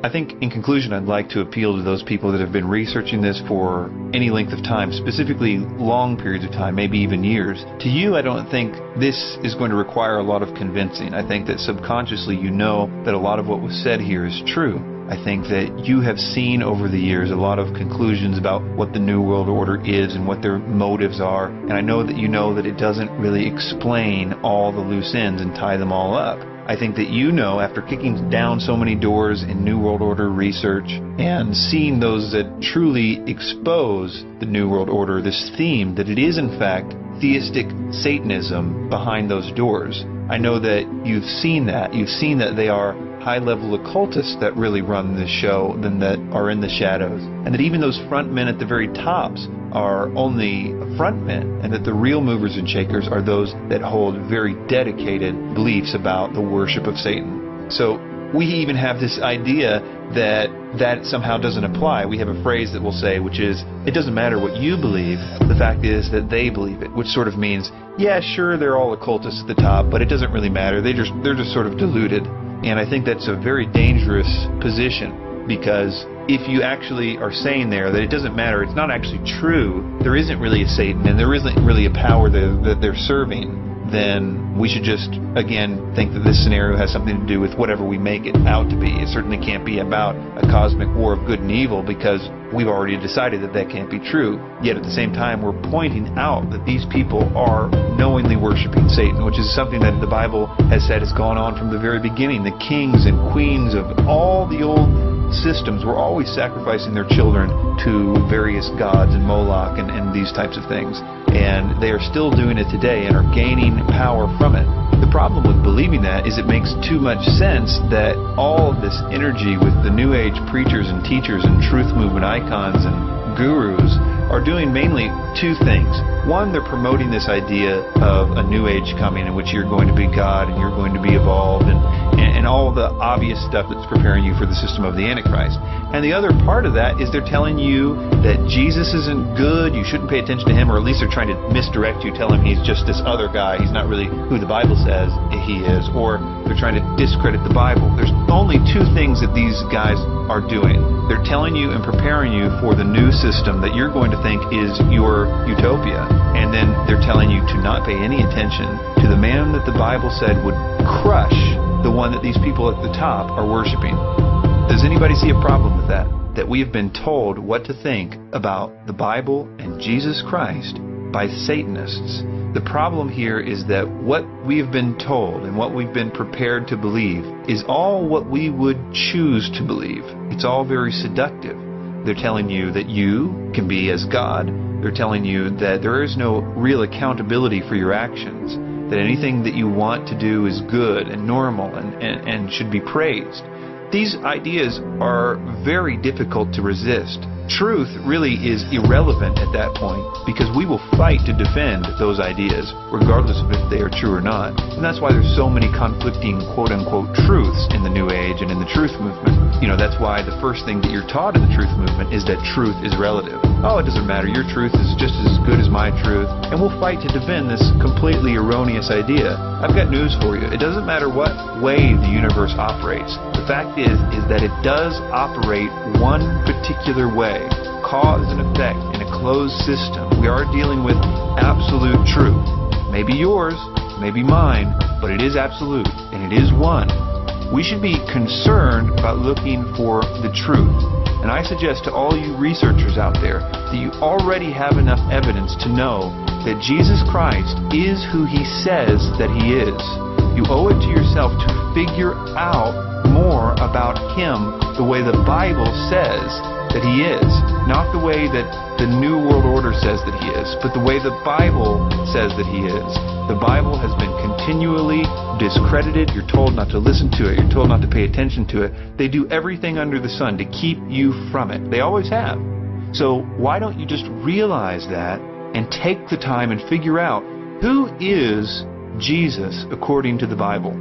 I think in conclusion, I'd like to appeal to those people that have been researching this for any length of time, specifically long periods of time, maybe even years. To you, I don't think this is going to require a lot of convincing. I think that subconsciously you know that a lot of what was said here is true. I think that you have seen over the years a lot of conclusions about what the New World Order is and what their motives are, and I know that you know that it doesn't really explain all the loose ends and tie them all up. I think that you know, after kicking down so many doors in New World Order research and seeing those that truly expose the New World Order, this theme, that it is in fact theistic Satanism behind those doors. I know that you've seen that. You've seen that they are high-level occultists that really run this show than that are in the shadows. And that even those front men at the very tops are only front men, and that the real movers and shakers are those that hold very dedicated beliefs about the worship of Satan. So we even have this idea that that somehow doesn't apply. We have a phrase that we'll say, which is, it doesn't matter what you believe, the fact is that they believe it, which sort of means, yeah, sure, they're all occultists at the top, but it doesn't really matter. They're just sort of deluded. And I think that's a very dangerous position, because if you actually are saying there that it doesn't matter, it's not actually true, there isn't really a Satan and there isn't really a power that they're serving, then we should just, again, think that this scenario has something to do with whatever we make it out to be. It certainly can't be about a cosmic war of good and evil, because we've already decided that that can't be true. Yet at the same time, we're pointing out that these people are knowingly worshiping Satan, which is something that the Bible has said has gone on from the very beginning. The kings and queens of all the old systems were always sacrificing their children to various gods and Moloch and these types of things. And they are still doing it today and are gaining power from it. The problem with believing that is it makes too much sense that all of this energy with the New Age preachers and teachers and truth movement icons and gurus are doing mainly two things. One, they're promoting this idea of a New Age coming in which you're going to be God and you're going to be evolved and all the obvious stuff that's preparing you for the system of the Antichrist. And the other part of that is they're telling you that Jesus isn't good, you shouldn't pay attention to him, or at least they're trying to misdirect you, tell him he's just this other guy, he's not really who the Bible says he is, or they're trying to discredit the Bible. There's only two things that these guys are doing. They're telling you and preparing you for the new system that you're going to think is your utopia, and then they're telling you to not pay any attention to the man that the Bible said would crush the one that these people at the top are worshiping. Does anybody see a problem with that? That we have been told what to think about the Bible and Jesus Christ by Satanists. The problem here is that what we have been told and what we've been prepared to believe is all what we would choose to believe. It's all very seductive. They're telling you that you can be as God. They're telling you that there is no real accountability for your actions, that anything that you want to do is good and normal and should be praised. These ideas are very difficult to resist. Truth really is irrelevant at that point, because we will fight to defend those ideas, regardless of if they are true or not. And that's why there's so many conflicting quote-unquote truths in the New Age and in the truth movement. You know, that's why the first thing that you're taught in the truth movement is that truth is relative. Oh, it doesn't matter, your truth is just as good as my truth, and we'll fight to defend this completely erroneous idea. I've got news for you. It doesn't matter what way the universe operates. The fact is that it does operate one particular way. Cause and effect in a closed system. We are dealing with absolute truth. Maybe yours, maybe mine, but it is absolute, and it is one. We should be concerned about looking for the truth. And I suggest to all you researchers out there that you already have enough evidence to know that Jesus Christ is who he says that he is. You owe it to yourself to figure out more about him the way the Bible says that he is. Not the way that the New World Order says that he is, but the way the Bible says that he is. The Bible has been continually discredited. You're told not to listen to it. You're told not to pay attention to it. They do everything under the sun to keep you from it. They always have. So why don't you just realize that and take the time and figure out who is Jesus according to the Bible?